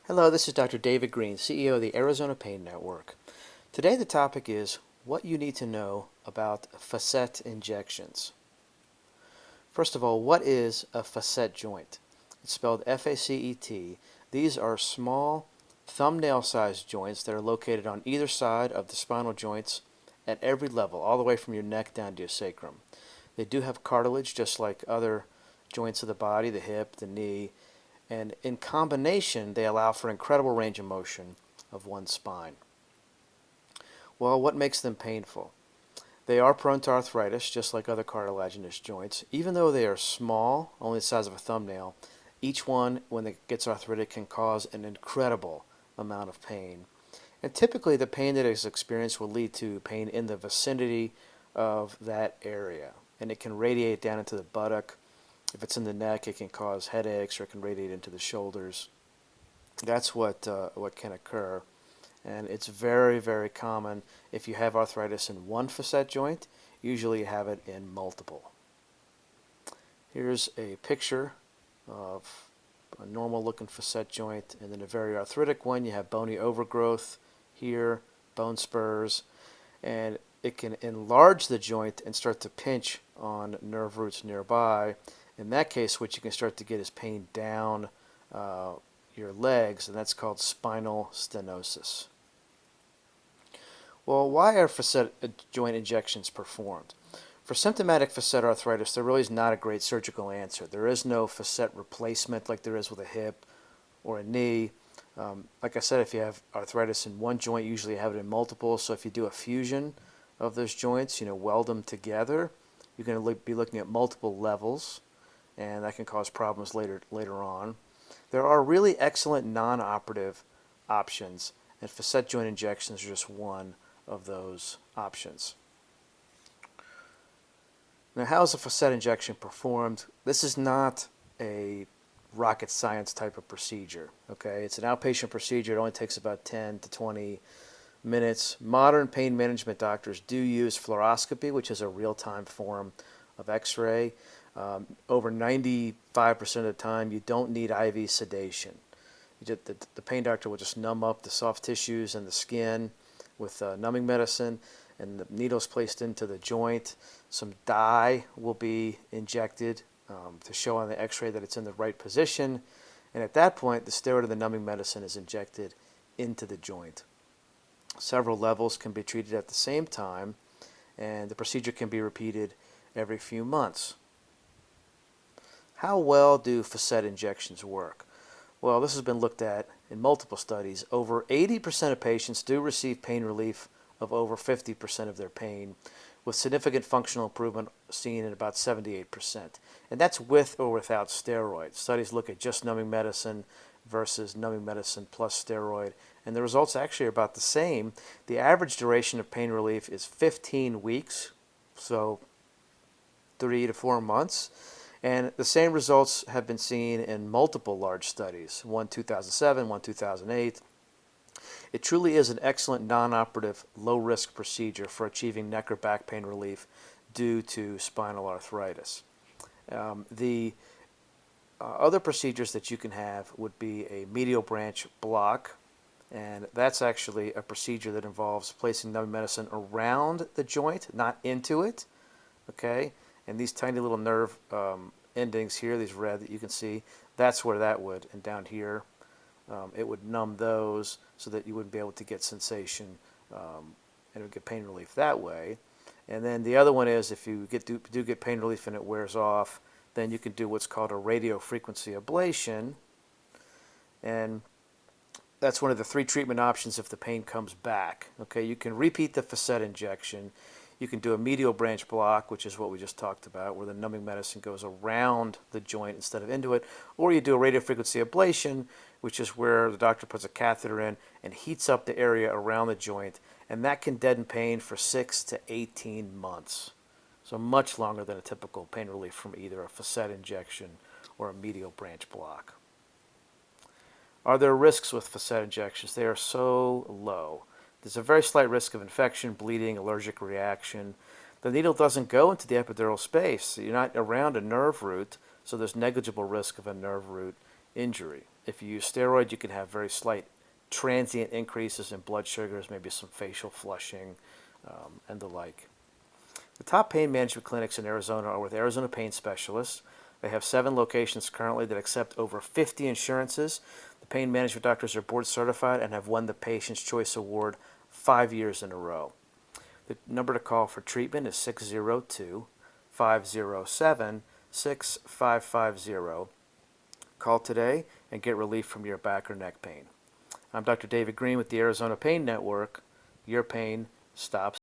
Hello, this is Dr. David Greene, CEO of the Arizona Pain Network. Today the topic is what you need to know about facet injections. First of all, what is a facet joint? It's spelled F-A-C-E-T. These are small thumbnail-sized joints that are located on either side of the spinal joints at every level, all the way from your neck down to your sacrum. They do have cartilage just like other joints of the body, the hip, the knee, and in combination they allow for incredible range of motion of one's spine. Well, what makes them painful? They are prone to arthritis, just like other cartilaginous joints. Even though they are small, only the size of a thumbnail, each one, when it gets arthritic, can cause an incredible amount of pain. And typically the pain that is experienced will lead to pain in the vicinity of that area. And it can radiate down into the buttock. If it's in the neck, it can cause headaches, or it can radiate into the shoulders. That's what can occur. And it's very, very common if you have arthritis in one facet joint. Usually you have it in multiple. Here's a picture of a normal looking facet joint, and then a very arthritic one. You have bony overgrowth here, bone spurs, and it can enlarge the joint and start to pinch on nerve roots nearby. In that case, what you can start to get is pain down your legs, and that's called spinal stenosis. Well, why are facet joint injections performed? For symptomatic facet arthritis, there really is not a great surgical answer. There is no facet replacement like there is with a hip or a knee. Like I said, if you have arthritis in one joint, usually you have it in multiple. So if you do a fusion of those joints, weld them together, you're going to be looking at multiple levels, and that can cause problems later on. There are really excellent non-operative options, and facet joint injections are just one of those options. Now, how is a facet injection performed? This is not a rocket science type of procedure. Okay, it's an outpatient procedure. It only takes about 10 to 20 minutes. Modern pain management doctors do use fluoroscopy, which is a real-time form of X-ray. Over 95% of the time, you don't need IV sedation. The pain doctor will just numb up the soft tissues and the skin with numbing medicine, and the needle's placed into the joint. Some dye will be injected to show on the X-ray that it's in the right position, and at that point, the steroid or the numbing medicine is injected into the joint. Several levels can be treated at the same time, and the procedure can be repeated every few months. How well do facet injections work? Well, this has been looked at in multiple studies. Over 80% of patients do receive pain relief of over 50% of their pain, with significant functional improvement seen in about 78%. And that's with or without steroids. Studies look at just numbing medicine versus numbing medicine plus steroid, and the results actually are about the same. The average duration of pain relief is 15 weeks, so 3 to 4 months. And the same results have been seen in multiple large studies, one 2007, one 2008. It truly is an excellent non-operative, low-risk procedure for achieving neck or back pain relief due to spinal arthritis. The other procedures that you can have would be a medial branch block, and that's actually a procedure that involves placing numbing medicine around the joint, not into it. Okay? And these tiny little nerve endings here, these red that you can see, that's where that would, and down here, it would numb those so that you wouldn't be able to get sensation, and it would get pain relief that way. And then the other one is if you do get pain relief and it wears off, then you can do what's called a radio frequency ablation, and that's one of the 3 treatment options if the pain comes back. Okay, you can repeat the facet injection. You can do a medial branch block, which is what we just talked about, where the numbing medicine goes around the joint instead of into it. Or you do a radiofrequency ablation, which is where the doctor puts a catheter in and heats up the area around the joint. And that can deaden pain for 6 to 18 months. So much longer than a typical pain relief from either a facet injection or a medial branch block. Are there risks with facet injections? They are so low. There's a very slight risk of infection, bleeding, allergic reaction. The needle doesn't go into the epidural space. You're not around a nerve root, so there's negligible risk of a nerve root injury. If you use steroid, you can have very slight transient increases in blood sugars, maybe some facial flushing, and the like. The top pain management clinics in Arizona are with Arizona Pain Specialists. They have 7 locations currently that accept over 50 insurances. The pain management doctors are board certified and have won the Patient's Choice Award 5 years in a row. The number to call for treatment is 602-507-6550. Call today and get relief from your back or neck pain. I'm Dr. David Greene with the Arizona Pain Network. Your pain stops